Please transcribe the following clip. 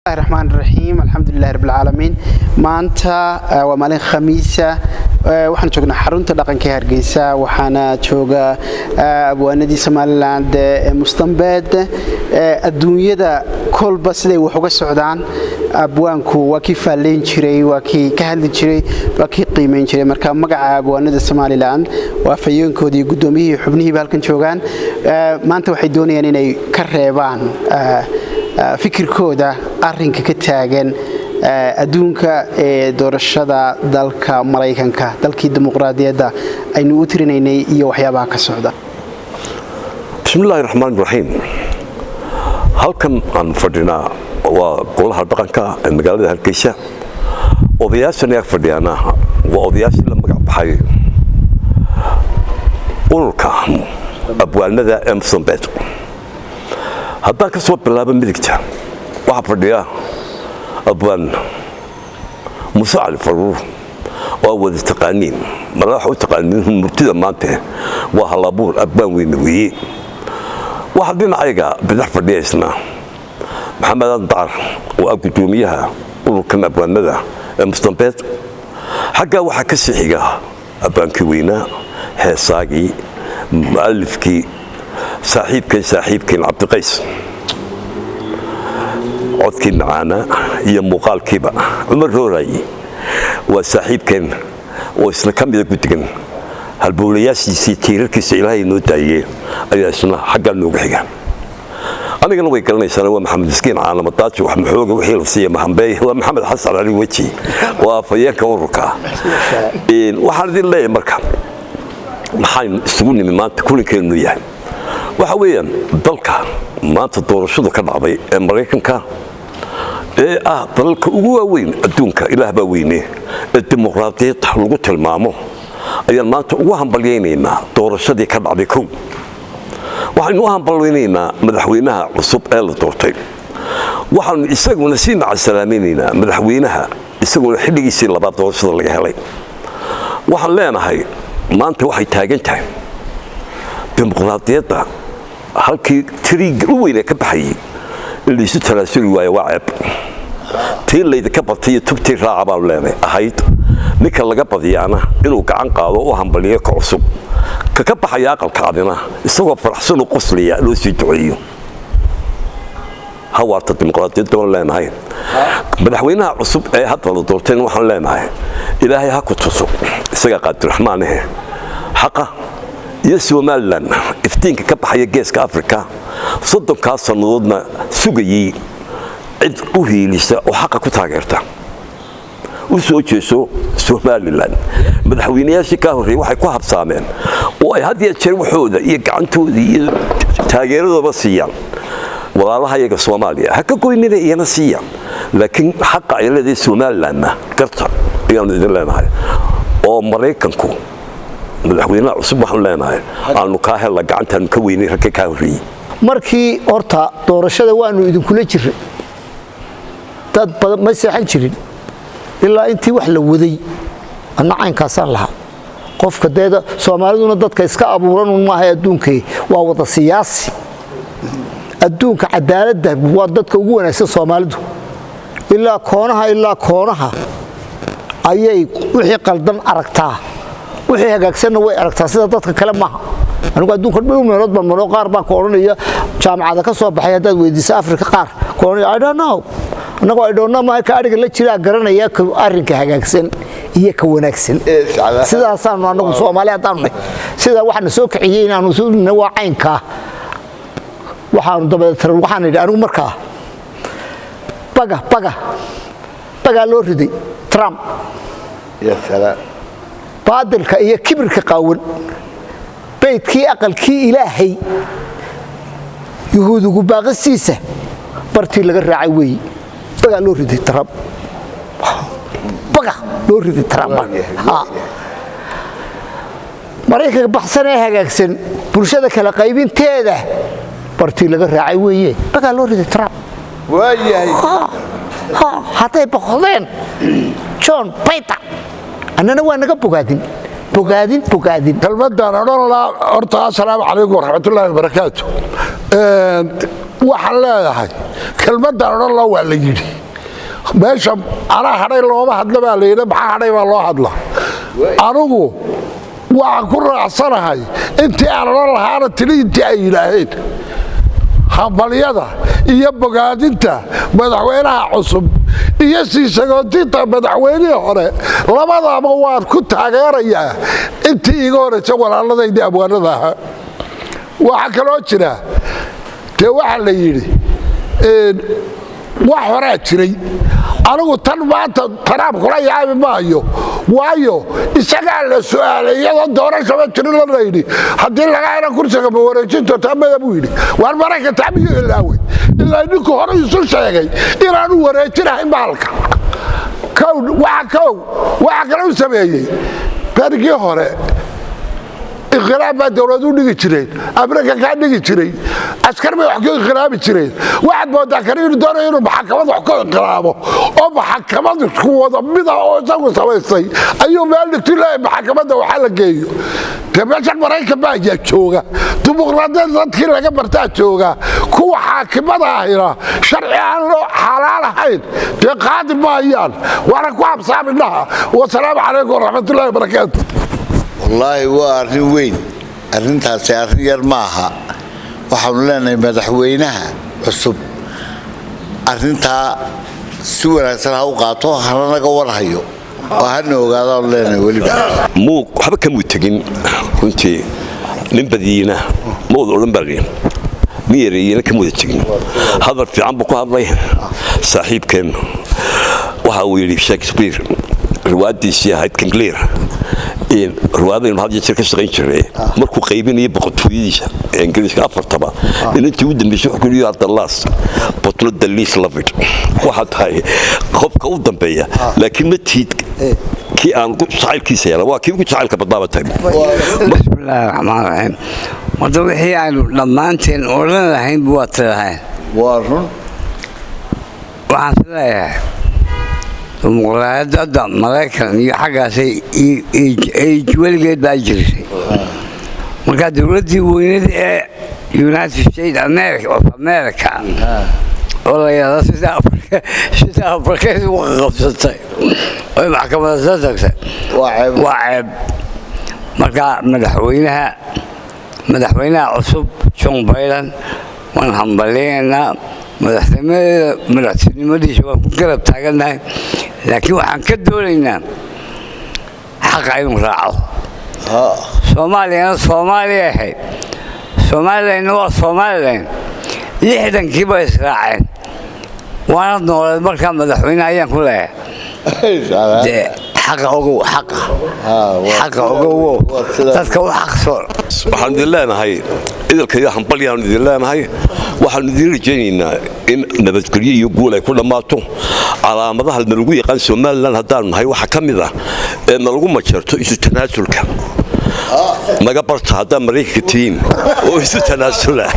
الرحمن الرحيم الحمد لله رب العالمين maanta waa maalin khamiisa waxaan joognaa xarunta dhaqanka Hargeysa waxaana jooga abwaanadii Soomaaliland ee Mustanbeed adduunyada kolba siday wax uga socdaan abwaanku waa ki faaleen jiray waa ki ka hadli jiray waa ki qiimeyn jiray marka magaca abwaanada Soomaaliland waa fayeenkoodii gudoomiyihii xubnihii halkan joogan maanta waxay doonayaan inay ka reebaan fikirkooda arrinka ka taagan adduunka ee doorashada dalka Mareykanka dalkii dimuqraadiyadda aynu u tirinaynay iyo waxyaabaha ka socda bismillaahir rahmaanir rahiim halkan aan fadhinaa waa golaha dhaqanka ee magaalada Hargeysa odayaashana fadhiyana waa odayaashii la magac baxay ururka abwaanada Mustanbeed haddaan ka soo bilaabo midigta waxa fadhiya abwaan Muuse Cali Faruur oo wada taqaaniin madax u taqaaniin murtida maanta waa halabuur abwaan weyn weeye waxa dhinacayga bidix fadhiyeysna Maxamed Andar oo gudoomiyaha ururka abwaanada Mustanbeed xagga waxa ka sixiga abwaankii weyna heesaagii mu'allifkii saaxiibkeen Cabdiqays codkii macaana iyo muuqaalkiiba Umar Rooray waa saaxiibkeen oo isla kamid guddigan halbowlayaashiisii tiirarkiisa Ilaahay noo daayay ayaa isna xagga nooga xiga anigana way garanaysaa waa Maxamed Miskiin caalama taaj wax maxooga wixii la siiyay Maxamed waa Maxamed Xasan Ali Waji waa fayeenka ururka waxaan idin leeyahay marka maxay isugu nimi maanta kulankeenu yahay waxa weeyaan dalka maanta doorashada ka dhacday ee Mareykanka ee dalka ugu weyn adduunka Ilaah baa weyne ee dimuqraadiyad lagu tilmaamo ayaan maanta ugu hambalyeynaa doorashadii ka dhacday kow waxaan u hambalyeynaa madaxweynaha cusub ee la doortay waxaan isaguna si macsalaameynaa madaxweynaha isaguna xilligiisii labaad doorashada laga helay waxaan leenahay maanta waxay taagan tahay dimuqraadiyadda halkii tiriig u weyn ka baxay in la isu tanaasuli waayo waa ceeb tii layda ka batay tubtii raaca baa leedahay ahayd ninka laga badiyaana inuu gacan qaado oo hambaliyo ka cusub ka baxaya aqalka adina isagoo faraxsan oo qosliya loo sii duceeyo hawaarta dimuqraadiyadda oo leenahay madaxweynaha cusub ee hadda la doortay waxaan leenahay Ilaahay ha ku tuso isaga Qaadir Raxmaan xaqa iyo Soomaaliland iftiinka ka baxaya geeska Afrika 30 sanadoodna sugayay cid u hiilisa oo xaq ku taageerta u soo jeeso Soomaaliland madaxweynayaashii ka horeeyay waxay ku habsaameen oo ay had iyo jeer waxooda iyo gacantooda iyo taageeradooda siiyaan walaalaha iyaga Soomaaliya ha ka goynina iyana siiyaan laakiin xaq ay leedahay Soomaaliland garta ayaan idin leenahay oo Mareykanku madaxweynaha cusub waxaan leenahay aanu ka hel gacantan ka weynay rag ka horeeyay markii horta doorashada waanu idin kula jiray dad badan ma seexan jirin ilaa intii wax la waday annacaynkaasaan lahaa qofka deeda Soomaaliduna dadka iska abuuran ma aha adduunkii waa wada siyaasi adduunka cadaaladda waa dadka ugu wanaagsan Soomaalidu ilaa koonaha ayay wixii qaldan aragtaa wixii hagaagsan way aragtaa sida dadka kale maaha anigu adduunka dhul meelood baan maro qaar baan ku oranayaa jaamacada ka soo baxay hadaad weydiiso Afrika qaar I don't know anagu I don't know ma ka ariga la jira garanaya arrinka hagaagsan iyo ka wanaagsan sidaas aan anagu Soomaaliya hadaan sida waxaan soo kiciyay inaanu soo wacaynka waxaan dabada waxaan idhi anigu markaa baga loo riday Trump ya salaam baadilka iyo kibirka qaawan beedkii aqalkii Ilaahay yahuudigu baaqasiisa bartii laga raacay weey baga loo riday Trump Mareykanka baxsanay hagaagsan bulshada kala qaybinteeda bartii laga raacay weeye baga loo riday Trump waayahay haday boqodeen John Peter annana waa naga bogaadin kalmadan odhan la horta assalaamu calaykum waraxmatullaahi wabarakaatuh waxaan leedahay kelmaddan odhan loo waa la yidhi meesha anaa hadhay looma hadla baa la yidhi maxaa hadhay baa loo hadla anigu waxaan ku raacsanahay intii aan odhan lahaana tiri intii ay yidhaaheen hambalyada iyo bogaadinta madaxweynaha cusub iyo sii sagootinta madaxweynihii hore labadaba waan ku taageerayaa intii iga horeysa walaaladayda abwaanada ahaa waxaa kaloo jira dee waxaa la yidhi wax horaa jiray anigu tan maanta tanaab kula yaabi maayo waayo isagaa la su'aalay iyadoo doorashaba jirin la yidhi haddii laga helo kursiga ma wareejinto taamada buu yidhi waar marayka taamiyo ilaawey ilaa ninku hore isu sheegay inaanu wareejinahayn baalka waxa kale u sameeyey berigii hore inqilaab baa dowladu dhigi jireen amarika kaa dhigi jiray askar bay wax ku inqilaabi jireen waxaad moodaa kani inuu doonayo inuu maxakamad wax ku inqilaabo oo maxakamad isku wada mida oo isagu samaystay ayuu meel dhigtu leeyahay maxakamadda waxaa la geeyo dee meeshan maraykan baa ayaa jooga dimuqraadiyad dadkii laga bartaa jooga kuwa xaakimada ahina sharci aan loo xalaal ahayn dee qaadi maayaan waana ku habsaaminaha wasalaamu calaykum waraxmatullahi wabarakaatu والله وارن وين arrintaasi arrin yar maaha waxaanu leenahay madaxweynaha cusub arrintaa si wanaagsan ha u qaato hana naga warhayo oo hana ogaadaan leenahay weliba waxba kama tegin runtii nin badiina ma wada odhan baalin miyarayna kama wada tegin hadal fiican buu ku hadlay saaxiibkeen waxa uu yidhi Shakespeare riwaayadiisii ahayd King Lear ruwaadaynu had jeer ka shaqayn jiray markuu qaybinayo boqortooyadiisa ingiriiska afartaba intii uu dambeeyay wuxuu ku yiri Dallas but not the least loved waxa tahay qofka u dambeeya laakiin ma tiid kii aan ku saxilkiisa yara waa kii ku saxilka badbaaba tahay bismillaahir rahmaanir rahiim wada wixii aynu dhamaanteen oran lahayn buu wataa waa run waxaan leeyahay dimuqraadiyadda maraykan iyo xaggaasay weligeed baa jirisay marka dowladdii weynada ee United States of America oo la yidhaahdo sida afrikeed uga qabsatay oo maxkamadda tagtay waa ceeb marka madaxweynaha cusub Joe Biden waan hambalyeynaa madaxtinimadiisa waan ku garab taaganahay laakiin waxaan ka doonaynaa xaqa inuu raaco Soomaaliyana Soomaaliya ahayd Soomaaliyana waa Soomaaliland 60kii bay israaceen waana noolad markaa madaxweynaha ayaan ku leeyahay حق أوجو حق أوجو تذكر حق صار الحمد لله نهاي إذا الكيا حنبلي الحمد لله نهاي وحندير جينا إن نبتكريه يقول كل ما تو على مظهر الملوي قان سمال لنا هدان هاي وحكم ذا الملوي ما شرط يستناسل كم ما قبرت هذا مريك كتيم ويستناسله